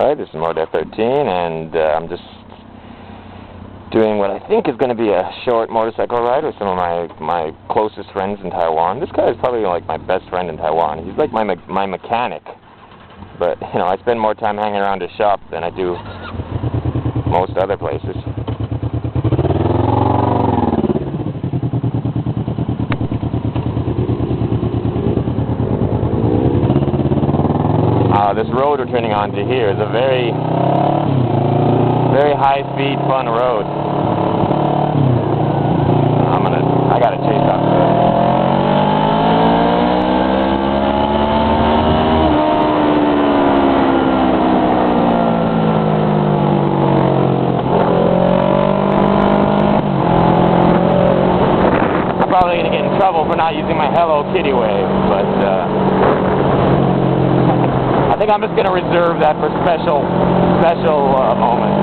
Alright, this is Mode F13, and I'm just doing what I think is going to be a short motorcycle ride with some of my closest friends in Taiwan. This guy is probably like my best friend in Taiwan. He's like my mechanic. But, you know, I spend more time hanging around his shop than I do most other places. This road we're turning onto here is a very high-speed, fun road. I gotta chase up. I'm probably gonna get in trouble for not using my Hello Kitty wave, but I think I'm just going to reserve that for special moments.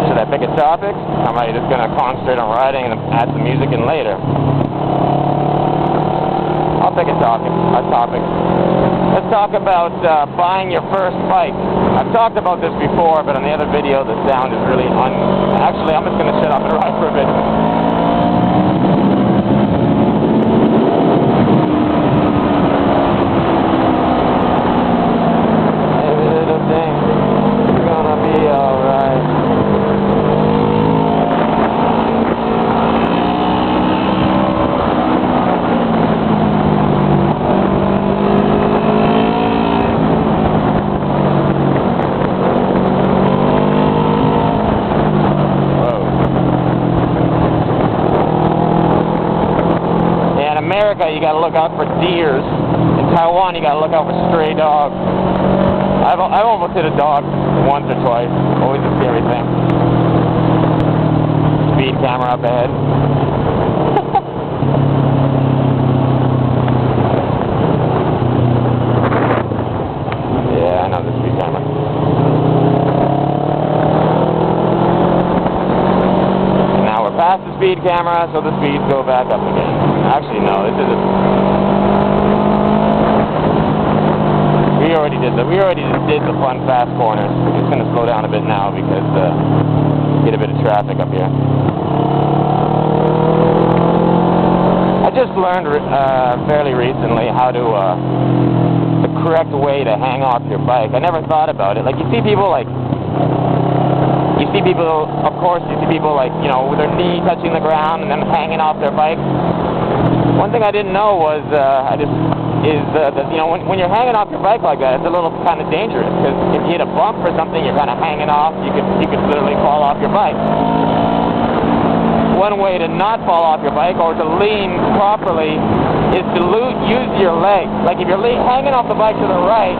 Should I pick a topic? Or am I just going to concentrate on riding and add some music in later? I'll pick a topic. Let's talk about buying your first bike. I've talked about this before, but on the other video the sound is really Actually, I'm just going to shut up and ride for a bit. America, you gotta look out for deers. In Taiwan, you gotta look out for stray dogs. I've almost hit a dog once or twice. Always a scary thing. Speed camera up ahead. Yeah, I know the speed camera. And now we're past the speed camera, so the speeds go back up again. Actually, no, this is we already just did the fun fast corners. We're just going to slow down a bit now because get a bit of traffic up here. I just learned fairly recently how to the correct way to hang off your bike. I never thought about it. Like you see people like you see people like, you know, with their knee touching the ground and then hanging off their bike. One thing I didn't know was, that, you know, when you're hanging off your bike like that, it's a little kind of dangerous, because if you hit a bump or something, you're kind of hanging off, you could literally fall off your bike. One way to not fall off your bike, or to lean properly, is to use your leg. Like if you're hanging off the bike to the right,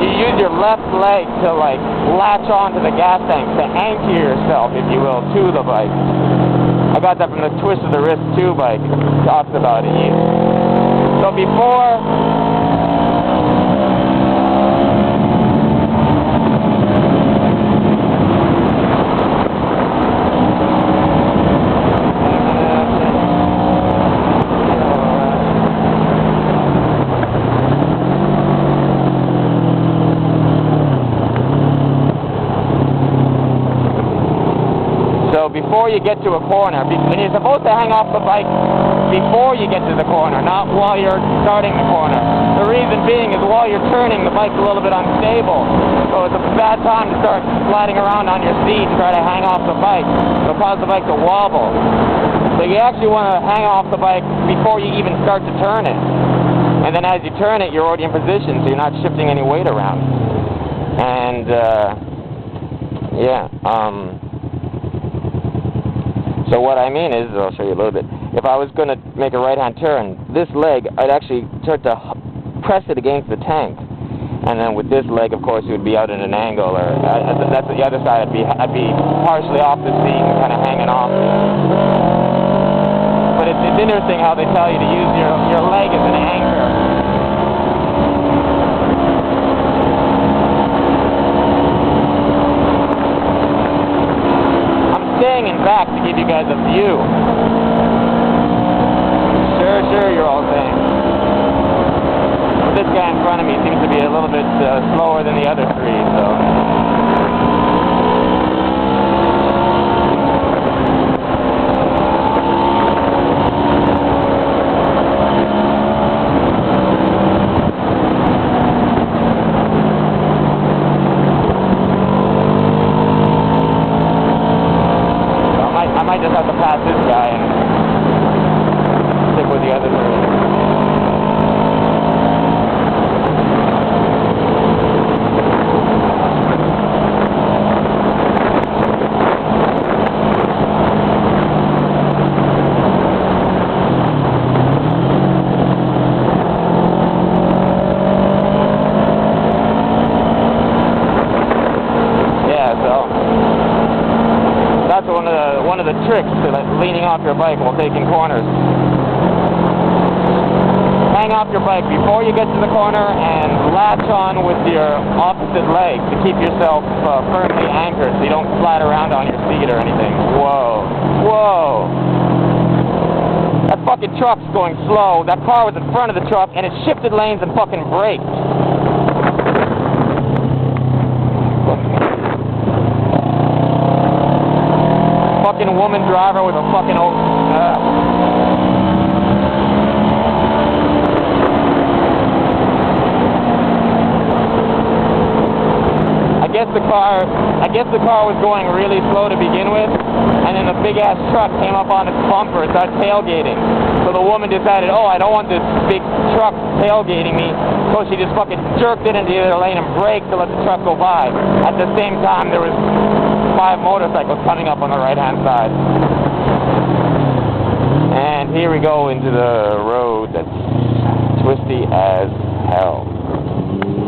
you use your left leg to like latch onto the gas tank, to anchor yourself, if you will, to the bike. I got that from the Twist of the Wrist 2 bike. It talks about it. So before... So before you get to a corner, and you're supposed to hang off the bike before you get to the corner, not while you're starting the corner. The reason being is while you're turning, the bike's a little bit unstable. So it's a bad time to start sliding around on your seat and try to hang off the bike. It'll cause the bike to wobble. So you actually want to hang off the bike before you even start to turn it. And then as you turn it, you're already in position, so you're not shifting any weight around. And, so what I mean is, I'll show you a little bit, if I was going to make a right-hand turn, this leg, I'd actually start to press it against the tank. And then with this leg, of course, you would be out at an angle, or that's the other side. I'd be partially off the seat and kind of hanging off. But it's interesting how they tell you to use your leg as an anchor. I'm staying in back to give you guys a view. Sure, you're all saying. This guy in front of me seems to be a little bit slower than the other three, so... I might just have to pass this guy and stick with the other three. That's one of the tricks to leaning off your bike while taking corners. Hang off your bike before you get to the corner and latch on with your opposite leg to keep yourself firmly anchored so you don't slide around on your seat or anything. Whoa. That fucking truck's going slow. That car was in front of the truck and it shifted lanes and fucking braked. Fucking woman driver with a fucking old... I guess the car was going really slow to begin with, and then the big ass truck came up on its bumper and started tailgating. So the woman decided, oh, I don't want this big truck tailgating me, so she just fucking jerked it into the other lane and braked to let the truck go by. At the same time, there was 5 motorcycles coming up on the right-hand side. And here we go into the road that's twisty as hell.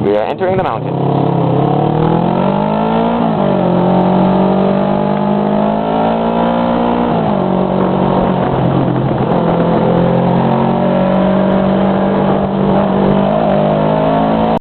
We are entering the mountains.